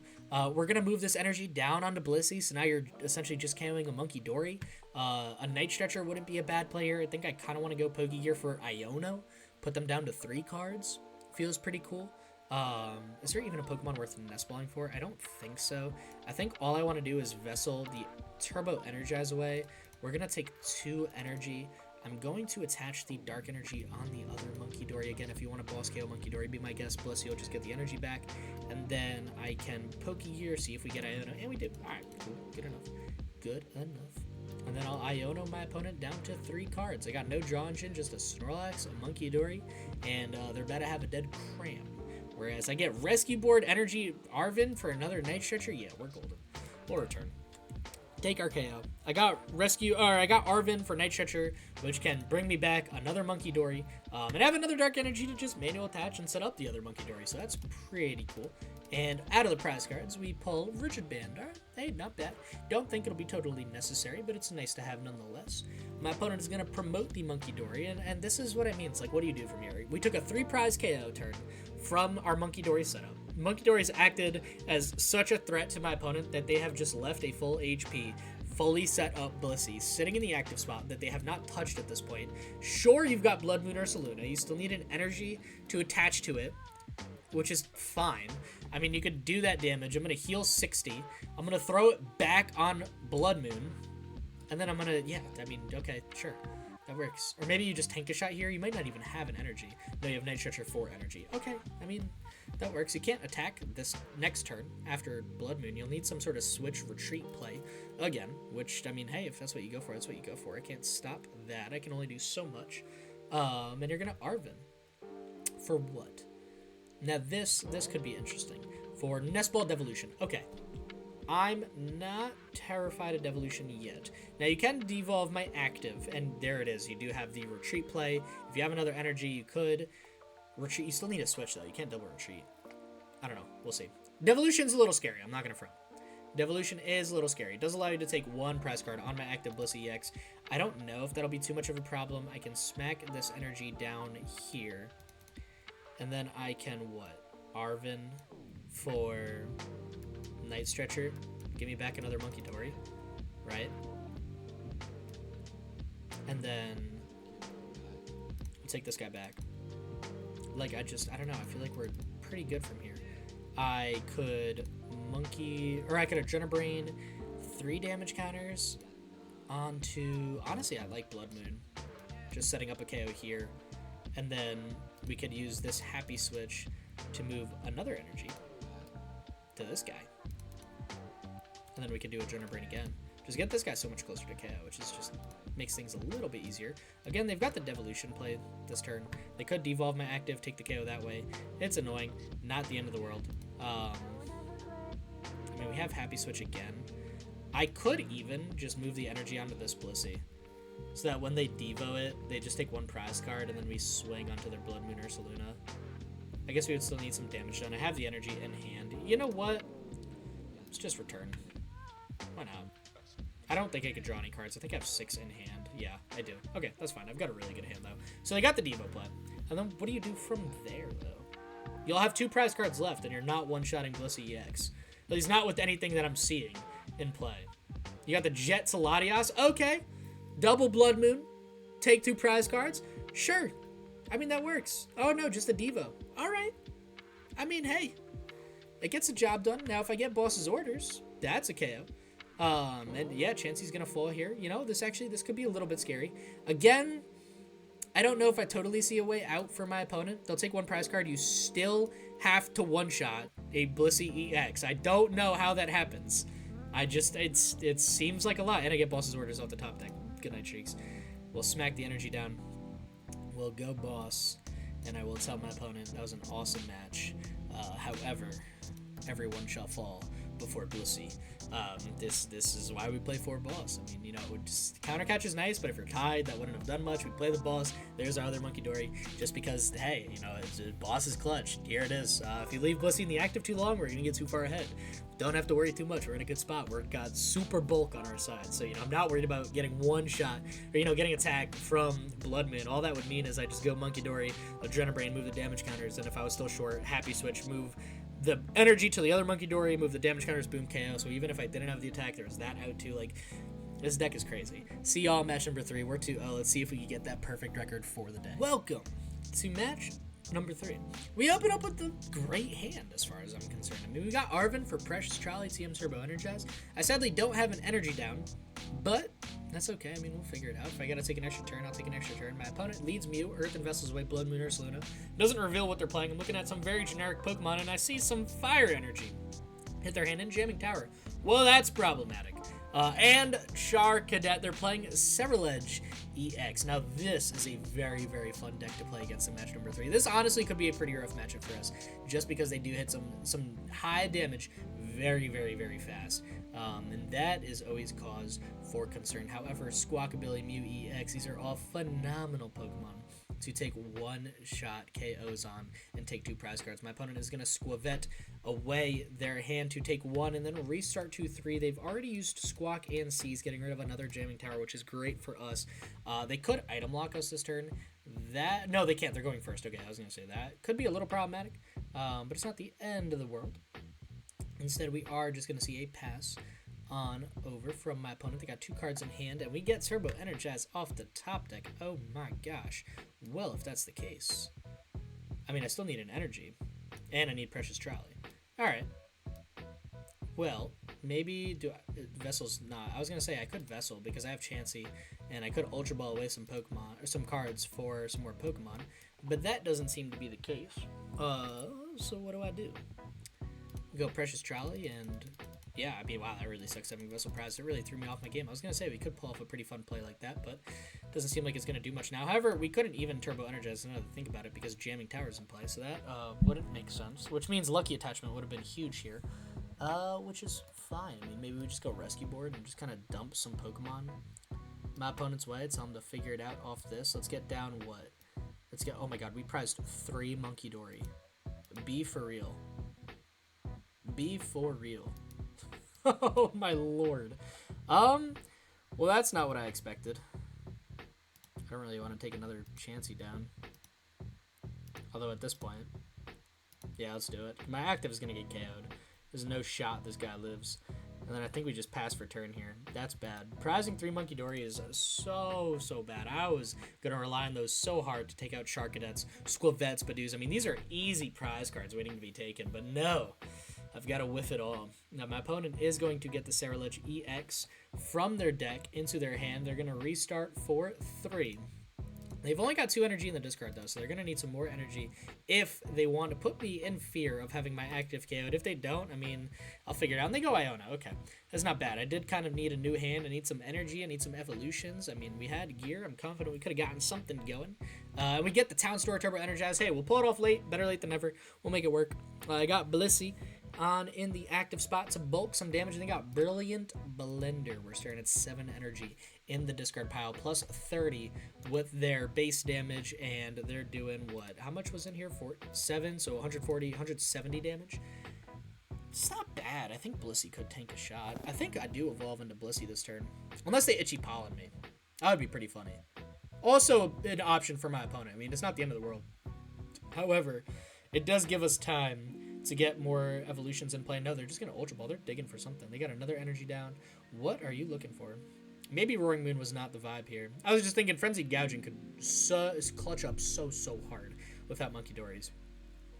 We're going to move this energy down onto Blissey, so now you're essentially just KOing a Munkidori. A Night Stretcher wouldn't be a bad play here. I think I kind of want to go Pokégear for Iono. Put them down to 3 cards. Feels pretty cool. Is there even a Pokemon worth Nest Balling for? I don't think so. I think all I want to do is Vessel the Turbo Energize away. We're going to take 2 energy. I'm going to attach the Dark Energy on the other Munkidori. Again, if you want to boss KO Munkidori, be my guest. Blissey will just get the energy back. And then I can Pokégear, see if we get Iono. And we did. Alright, cool. Good enough. Good enough. And then I'll Iono my opponent down to 3 cards. I got no draw engine, just a Snorlax, a Munkidori, and they're about to have a dead Cram. Whereas I get Rescue Board Energy Arven for another Night Stretcher. Yeah, we're golden. We'll return. Take our KO. I got Arven for Night Stretcher, which can bring me back another Munkidori, and have another Dark Energy to just manual attach and set up the other Munkidori, so that's pretty cool. And out of the prize cards, we pull Rigid Band. All right, hey, not bad. Don't think it'll be totally necessary, but it's nice to have nonetheless. My opponent is going to promote the Munkidori, and this is what it means. Like, what do you do from here? We took a 3-prize KO turn from our Munkidori setup. Munkidori's acted as such a threat to my opponent that they have just left a full HP, fully set up Blissey sitting in the active spot that they have not touched at this point. Sure, you've got Blood Moon or Saluna. You still need an energy to attach to it, which is fine. I mean, you could do that damage. I'm going to heal 60. I'm going to throw it back on Blood Moon. And then I'm going to, yeah, I mean, okay, sure. That works. Or maybe you just tank a shot here. You might not even have an energy. No, you have Night Stretcher 4 energy. Okay, I mean, that works. You can't attack this next turn after Blood Moon. You'll need some sort of switch retreat play again, which, I mean, hey, if that's what you go for, that's what you go for. I can't stop that. I can only do so much. And you're going to Arven. For what? Now, this could be interesting. For Nest Ball Devolution. Okay. I'm not terrified of Devolution yet. Now, you can devolve my active, and there it is. You do have the retreat play. If you have another energy, you could retreat. You still need a switch, though. You can't double retreat. I don't know. We'll see. Devolution's a little scary. I'm not going to front. Devolution is a little scary. It does allow you to take 1 prize card on my active Blissey EX. I don't know if that'll be too much of a problem. I can smack this energy down here. And then I can, what? Arven for Night Stretcher. Give me back another Munkidori, right? And then I'll take this guy back. Like, I don't know. I feel like we're pretty good from here. I could I could Adrenal Brain 3 damage counters onto, honestly, I like Blood Moon. Just setting up a KO here. And then we could use this Happy Switch to move another energy to this guy. And then we can do Adrenal Brain again. Just get this guy so much closer to KO, which is just makes things a little bit easier. Again, they've got the Devolution play this turn. They could devolve my active, take the KO that way. It's annoying. Not the end of the world. I mean, we have Happy Switch again. I could even just move the energy onto this Blissey, so that when they Devo it, they just take 1 prize card, and then we swing onto their Blood Moon or Saluna. I guess we would still need some damage done. I have the energy in hand. You know what? Let's just return. Why not? I don't think I could draw any cards. I think I have 6 in hand. Yeah, I do. Okay, that's fine. I've got a really good hand, though. So they got the Devo play. And then what do you do from there, though? You'll have 2 prize cards left, and you're not one-shotting Blissey EX. At least not with anything that I'm seeing in play. You got the Jet Saladios. Okay. Double Blood Moon. Take 2 prize cards. Sure. I mean, that works. Oh, no, just a Devo. All right. I mean, hey. It gets the job done. Now, if I get Boss's Orders, that's a KO. And yeah, Chansey's going to fall here. You know, this could be a little bit scary. Again, I don't know if I totally see a way out for my opponent. They'll take 1 prize card. You still have to one-shot a Blissey EX. I don't know how that happens. It seems like a lot. And I get Boss's Orders off the top deck. Good night, Shrieks. We'll smack the energy down. We'll go Boss. And I will tell my opponent that was an awesome match. However, everyone shall fall before Blissey. This is why we play 4 Boss. I mean, you know, counter catch is nice, but if you're tied, that wouldn't have done much. We play the Boss. There's our other Munkidori. Just because, hey, you know, Boss is clutch. Here it is. If you leave Blissey in the active too long, we're gonna get too far ahead. Don't have to worry too much. We're in a good spot. We've got super bulk on our side. So, you know, I'm not worried about getting 1 shot or, you know, getting attacked from Blood Moon. All that would mean is I just go Munkidori, Adrenal Brain, move the damage counters, and if I was still short, Happy Switch, move the energy to the other Munkidori, move the damage counters, boom, KO. So even if I didn't have the attack, there was that out too. Like, this deck is crazy. See y'all match number 3. We're 2-0. Let's see if we can get that perfect record for the day. Welcome to match number 3. We open up with a great hand as far as I'm concerned. I mean, we got Arven for Precious Trolley TWM Turbo Energize. I sadly don't have an energy down, but that's okay. I mean, we'll figure it out. If I gotta take an extra turn, I'll take an extra turn. My opponent leads Mew, Earthen Vessels away, Blood Moon or Saluna. Doesn't reveal what they're playing. I'm looking at some very generic Pokemon, and I see some Fire Energy hit their hand in Jamming Tower. Well, that's problematic. And Char Cadet, they're playing Cerulege EX. Now, this is a very, very fun deck to play against in match number 3. This honestly could be a pretty rough matchup for us, just because they do hit some high damage very, very, very fast. And that is always cause for concern. However, Squawkabilly, Mew EX, these are all phenomenal Pokemon to take one-shot KOs on and take 2 prize cards. My opponent is going to Squavette away their hand to take 1 and then restart 2-3. They've already used Squawk and Seize, getting rid of another Jamming Tower, which is great for us. They could item lock us this turn. No, they can't. They're going first. Okay, I was going to say that. Could be a little problematic, but it's not the end of the world. Instead, we are just going to see a pass on over from my opponent. They got 2 cards in hand, and we get Turbo Energize off the top deck. Oh my gosh. Well, if that's the case, I mean, I still need an energy, and I need Precious Trolley. Alright. Well, maybe Vessel's not. I was going to say I could Vessel because I have Chansey, and I could Ultra Ball away some Pokemon, or some cards for some more Pokemon, but that doesn't seem to be the case. So what do? We go Precious Trolley, and yeah, I mean, wow, that really sucks having Vessel Prize. It really threw me off my game. I was going to say we could pull off a pretty fun play like that, but it doesn't seem like it's going to do much now. However, we couldn't even Turbo Energize, now that I think about it, because Jamming Tower's in play, so that wouldn't make sense, which means Lucky Attachment would have been huge here, which is fine. I mean, maybe we just go Rescue Board and just kind of dump some Pokemon my opponent's way. Tell them to figure it out off this. Let's get down what? Let's get, oh my god, we prized 3 Munkidori. Be for real. Be for real. Oh my lord. Well, that's not what I expected. I don't really want to take another Chansey down. Although at this point, yeah, let's do it. My active is going to get KO'd. There's no shot this guy lives. And then I think we just pass for turn here. That's bad. Prizing 3 Munkidori is so bad. I was going to rely on those so hard to take out Charcadets, Squavettes, Badoos. I mean, these are easy prize cards waiting to be taken, but no. I've got to whiff it all. Now, my opponent is going to get the Cerulege EX from their deck into their hand. They're going to restart for 3. They've only got 2 energy in the discard, though, so they're going to need some more energy if they want to put me in fear of having my active KO'd. If they don't, I mean, I'll figure it out. And they go Iono. Okay, that's not bad. I did kind of need a new hand. I need some energy. I need some evolutions. I mean, we had gear. I'm confident we could have gotten something going. We get the Town Store Turbo Energize. Hey, we'll pull it off late. Better late than never. We'll make it work. I got Blissey on in the active spot to bulk some damage, and they got Brilliant Blender. We're starting at 7 energy in the discard pile, plus 30 with their base damage, and they're doing what? How much was in here? 7, so 140, 170 damage. It's not bad. I think Blissey could tank a shot. I think I do evolve into Blissey this turn, unless they Itchy Pollen me. That would be pretty funny. Also an option for my opponent. I mean, it's not the end of the world. However, it does give us time to get more evolutions in play. No, they're just going to Ultra Ball. They're digging for something. They got another energy down. What are you looking for? Maybe Roaring Moon was not the vibe here. I was just thinking Frenzied Gouging could clutch up so hard without Munkidori's.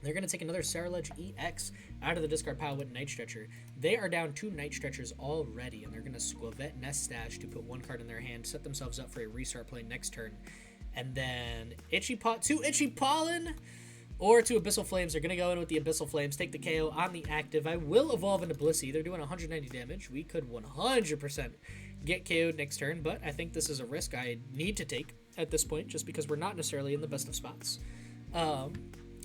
They're going to take another Cerulege EX out of the discard pile with Night Stretcher. They are down 2 Night Stretchers already, and they're going to Squavette Nest Stash to put 1 card in their hand, set themselves up for a restart play next turn. And then two Itchy Pollen or 2 Abyssal Flames. They're going to go in with the Abyssal Flames, take the KO on the active. I will evolve into Blissey. They're doing 190 damage. We could 100% get KO'd next turn, but I think this is a risk I need to take at this point, just because we're not necessarily in the best of spots.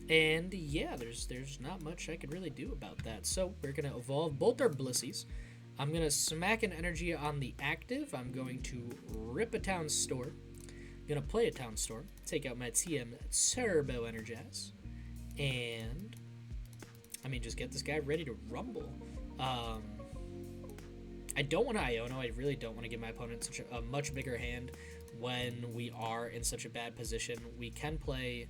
And yeah, there's not much I could really do about that. So we're going to evolve both our Blisseys. I'm going to smack an energy on the active. I'm going to rip a Town Store. I'm going to play a Town Store, take out my TM Turbo Energize, and I mean, just get this guy ready to rumble. I don't want to Iono. I really don't want to give my opponent such a much bigger hand when we are in such a bad position. We can play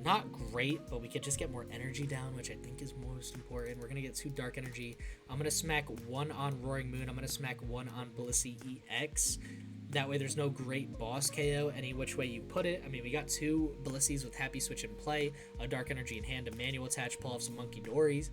not great, but we could just get more energy down, which I think is most important. We're going to get 2 Dark Energy. I'm going to smack 1 on Roaring Moon. I'm going to smack 1 on Blissey EX. That way there's no great boss KO any which way you put it. I mean, we got 2 Blisseys with Happy Switch in play, a Dark Energy in hand, a Manual Attach, pull off some Munkidoris.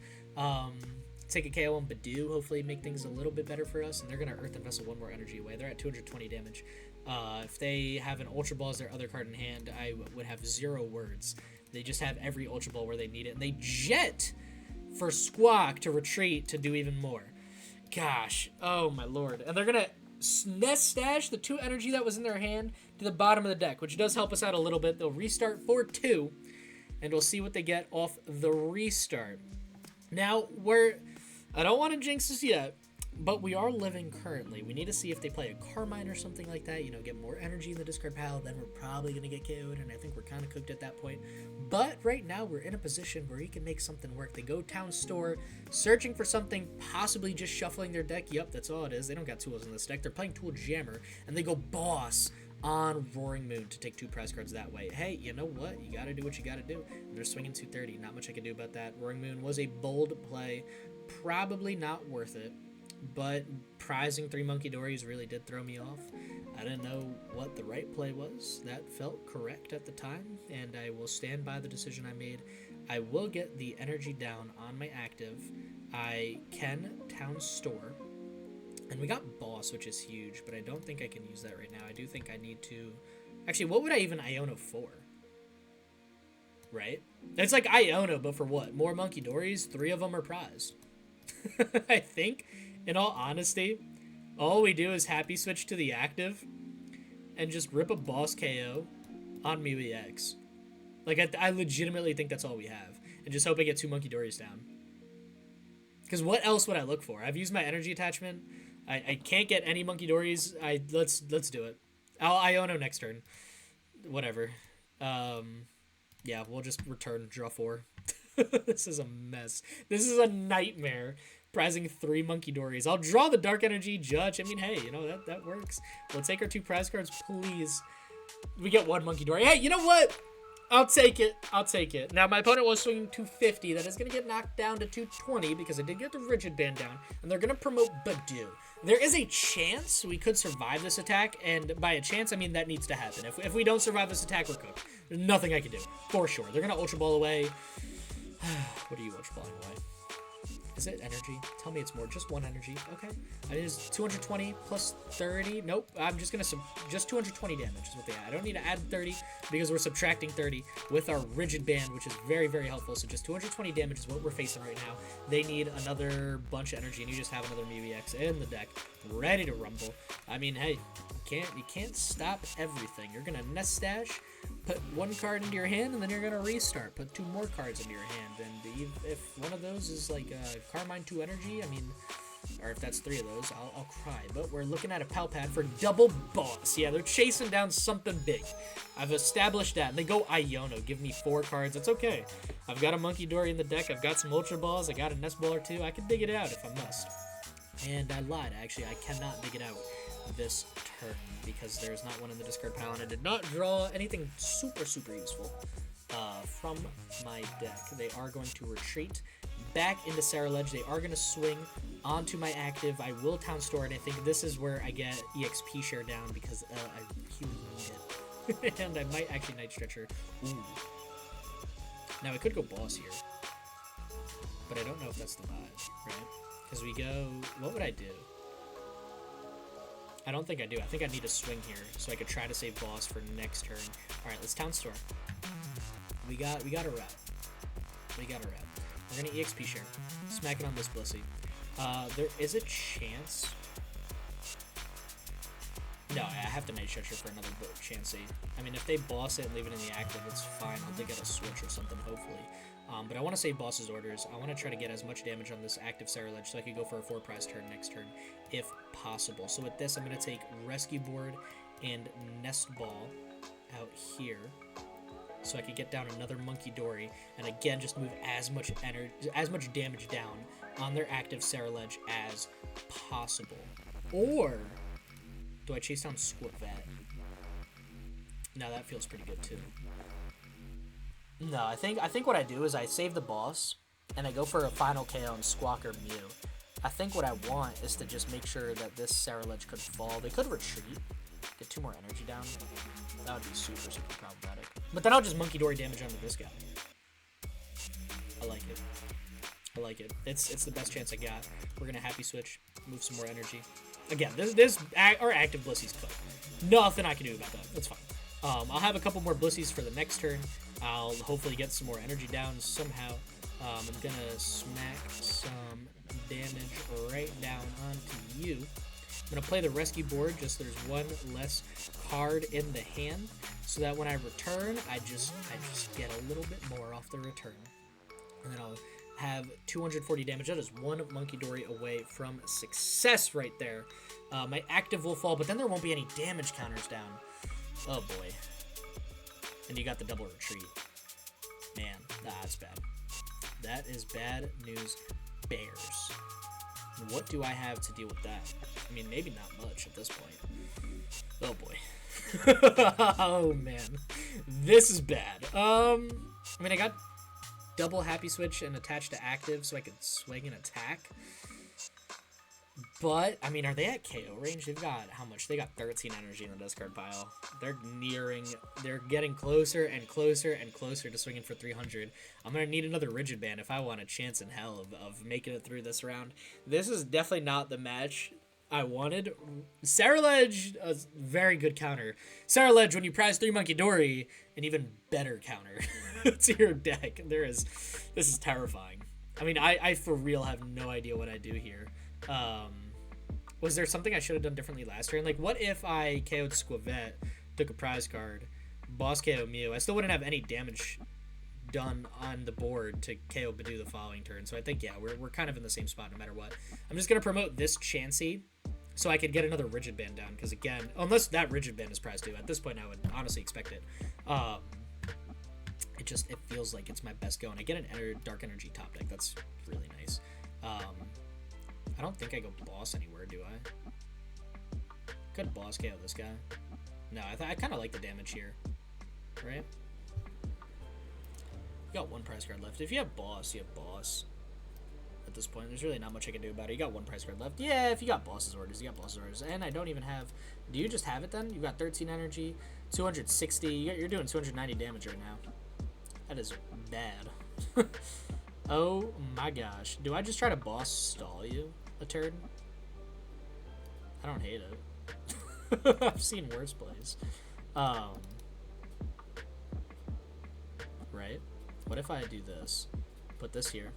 Take a KO on Badoo, hopefully make things a little bit better for us, and they're going to Earthen Vessel 1 more energy away. They're at 220 damage. If they have an Ultra Ball as their other card in hand, I would have 0 words. They just have every Ultra Ball where they need it, and they jet for Squawk to retreat to do even more. Gosh. Oh, my lord. And they're going to Nest Stash the 2 energy that was in their hand to the bottom of the deck, which does help us out a little bit. They'll restart for 2, and we'll see what they get off the restart. Now, I don't want to jinx this yet, but we are living currently. We need to see if they play a Carmine or something like that, you know, get more energy in the discard pile, then we're probably going to get KO'd, and I think we're kind of cooked at that point. But right now, we're in a position where he can make something work. They go Town Store, searching for something, possibly just shuffling their deck. Yep, that's all it is. They don't got tools in this deck. They're playing Tool Jammer, and they go Boss on Roaring Moon to take 2 prize cards that way. Hey, you know what? You got to do what you got to do. And they're swinging 230. Not much I can do about that. Roaring Moon was a bold play. Probably not worth it. But prizing 3 Munkidoris really did throw me off. I didn't know what the right play was. That felt correct at the time, and I will stand by the decision I made. I will get the energy down on my active. I can Town Store. And we got Boss, which is huge, but I don't think I can use that right now. I do think I need to... Actually, what would I even Iono for? Right? It's like Iono, but for what? More Munkidoris? 3 of them are prized. I think, in all honesty, all we do is happy switch to the active and just rip a Boss KO on MEW EX. Like, I legitimately think that's all we have. And just hope I get 2 Munkidoris down. Because what else would I look for? I've used my energy attachment. I can't get any Munkidoris. Let's do it. I'll Iono next turn. Whatever. Yeah, we'll just return, draw 4. This is a mess. This is a nightmare. Prizing 3 Munkidoris. I'll draw the Dark Energy Judge. I mean, hey, you know, that works. We'll take our 2 prize cards, please. We get 1 Munkidori. Hey, you know what? I'll take it. I'll take it. Now, my opponent was swinging 250. That is going to get knocked down to 220 because I did get the Rigid Band down. And they're going to promote Badu. There is a chance we could survive this attack. And by a chance, I mean that needs to happen. If we don't survive this attack, we're cooked. There's nothing I can do. For sure. They're going to Ultra Ball away. What are you Ultra Balling away? Is it energy? Tell me it's more. Just 1 energy. Okay. I mean, it's 220 plus 30. Nope. I'm just going to just 220 damage is what they add. I don't need to add 30 because we're subtracting 30 with our Rigid Band, which is very, very helpful. So just 220 damage is what we're facing right now. They need another bunch of energy, and you just have another MEW EX in the deck ready to rumble. I mean, hey, you can't stop everything. You're going to Nest Stash, put 1 card into your hand, and then you're going to restart. Put 2 more cards into your hand, and if one of those is like Carmine 2 energy, I mean, or if that's 3 of those, I'll cry. But we're looking at a Pal Pad for double Boss. Yeah, they're chasing down something big. I've established that. And they go Iono, give me 4 cards. It's okay. I've got a Munkidori in the deck. I've got some Ultra Balls. I got a Nest Ball or 2. I can dig it out if I must. And I lied, actually. I cannot dig it out this turn because there's not one in the discard pile, and I did not draw anything super, super useful from my deck. They are going to retreat back into Sarah-Ledge. They are going to swing onto my active. I will Town Store, and I think this is where I get EXP share down because I really need it. And I might actually Night Stretcher. Ooh. Now, I could go Boss here, but I don't know if that's the vibe, right? Because we go... What would I do? I don't think I do. I think I need to swing here so I could try to save Boss for next turn. Alright, let's Town Store. We got a route. We got a route. We're going to EXP share. Smack it on this Blissey. There is a chance... No, I have to Night Stretcher for another Chansey. I mean, if they Boss it and leave it in the active, it's fine. I'll dig out a Switch or something, hopefully. But I want to save Boss's orders. I want to try to get as much damage on this active Sarah-Ledge so I can go for a 4 prize turn next turn, if possible. So with this, I'm going to take Rescue Board and Nest Ball out here so I could get down another Munkidori, and again, just move as much damage down on their active Sarah-Ledge as possible. Or do I chase down Squirtvat? No, that feels pretty good too. No, I think what I do is I save the Boss, and I go for a final KO on Squawk or Mew. I think what I want is to just make sure that this Sarah-Ledge could fall. They could retreat, get 2 more energy down. That would be super, super problematic. But then I'll just Munkidori damage onto this guy. I like it. I like it. It's the best chance I got. We're going to happy switch, move some more energy. Again, our active Blissey's cooked. Nothing I can do about that. That's fine. I'll have a couple more Blissies for the next turn. I'll hopefully get some more energy down somehow. I'm gonna smack some damage right down onto you. I'm gonna play the Rescue Board, just there's one less card in the hand, so that when I return, I just get a little bit more off the return. And then I'll have 240 damage. That is one Munkidori away from success right there. My active will fall, but then there won't be any damage counters down. Oh boy. And you got the double retreat. Man, that's bad. That is bad news bears. What do I have to deal with that? I mean, maybe not much at this point. Oh boy. Oh man. This is bad. I mean, I got double happy switch and attached to active so I could swing and attack. But, I mean, are they at KO range? They've got, how much? They got 13 energy in the discard pile. They're getting closer and closer and closer to swinging for 300. I'm going to need another Rigid Band if I want a chance in hell of making it through this round. This is definitely not the match I wanted. Sarah-Ledge, a very good counter. Sarah-Ledge, when you prize 3 Munkidori, an even better counter to your deck. This is terrifying. I mean, I for real have no idea what I do here. Was there something I should have done differently last turn? Like, what if I KO'd Squavette, took a prize card, boss KO Mew? I still wouldn't have any damage done on the board to KO Badu the following turn. So I think, yeah, we're kind of in the same spot no matter what. I'm just going to promote this Chansey so I could get another Rigid Band down. Because, again, unless that Rigid Band is prized too, at this point I would honestly expect it. It feels like it's my best go. And I get an Dark Energy top deck. That's really nice. I don't think I go boss anywhere, do I? Could boss KO this guy. No, I kind of like the damage here. Right? You got one prize card left. If you have boss, you have boss. At this point, there's really not much I can do about it. You got one prize card left. Yeah, if you got boss's orders, you got boss's orders. And I don't even have... Do you just have it then? You got 13 energy, 260. You're doing 290 damage right now. That is bad. Oh my gosh. Do I just try to boss stall you a turn? I don't hate it. I've seen worse plays. Right? What if I do this? Put this here.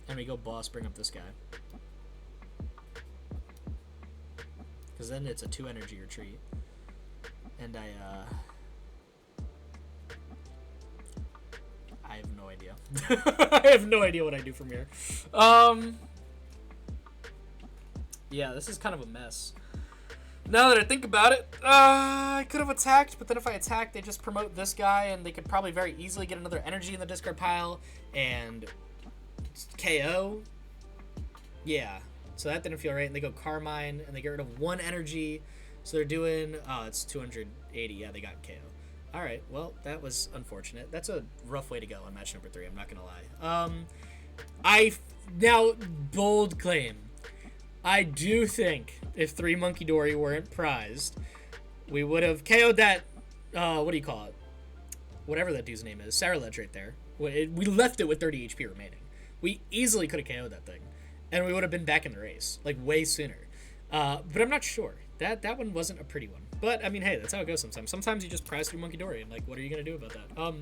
And we go boss, bring up this guy. Because then it's a 2 energy retreat. And I have no idea. I have no idea what I do from here. Yeah, this is kind of a mess. Now that I think about it, I could have attacked, but then if I attack, they just promote this guy, and they could probably very easily get another energy in the discard pile, and KO. Yeah, so that didn't feel right, and they go Carmine, and they get rid of 1 energy, so they're doing, oh, it's 280, yeah, they got KO. Alright, well, that was unfortunate. That's a rough way to go on match number 3, I'm not gonna lie. Now, bold claim. I do think if 3 Munkidori weren't prized, we would have KO'd that, what do you call it? Whatever that dude's name is. Sarah-Ledge right there. We left it with 30 HP remaining. We easily could have KO'd that thing. And we would have been back in the race, like, way sooner. But I'm not sure. That one wasn't a pretty one. But, I mean, hey, that's how it goes sometimes. Sometimes you just prize through Munkidori, and, like, what are you going to do about that?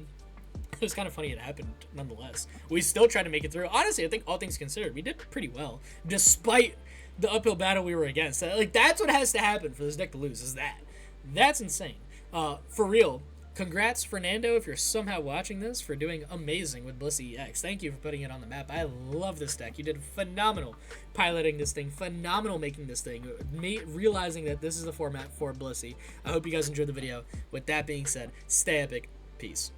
It was kind of funny it happened, nonetheless. We still tried to make it through. Honestly, I think all things considered, we did pretty well, despite the uphill battle we were against. Like, that's what has to happen for this deck to lose, is that. That's insane. For real, congrats, Fernando, if you're somehow watching this, for doing amazing with Blissey EX. Thank you for putting it on the map. I love this deck. You did phenomenal piloting this thing, phenomenal making this thing, realizing that this is the format for Blissey. I hope you guys enjoyed the video. With that being said, stay epic. Peace.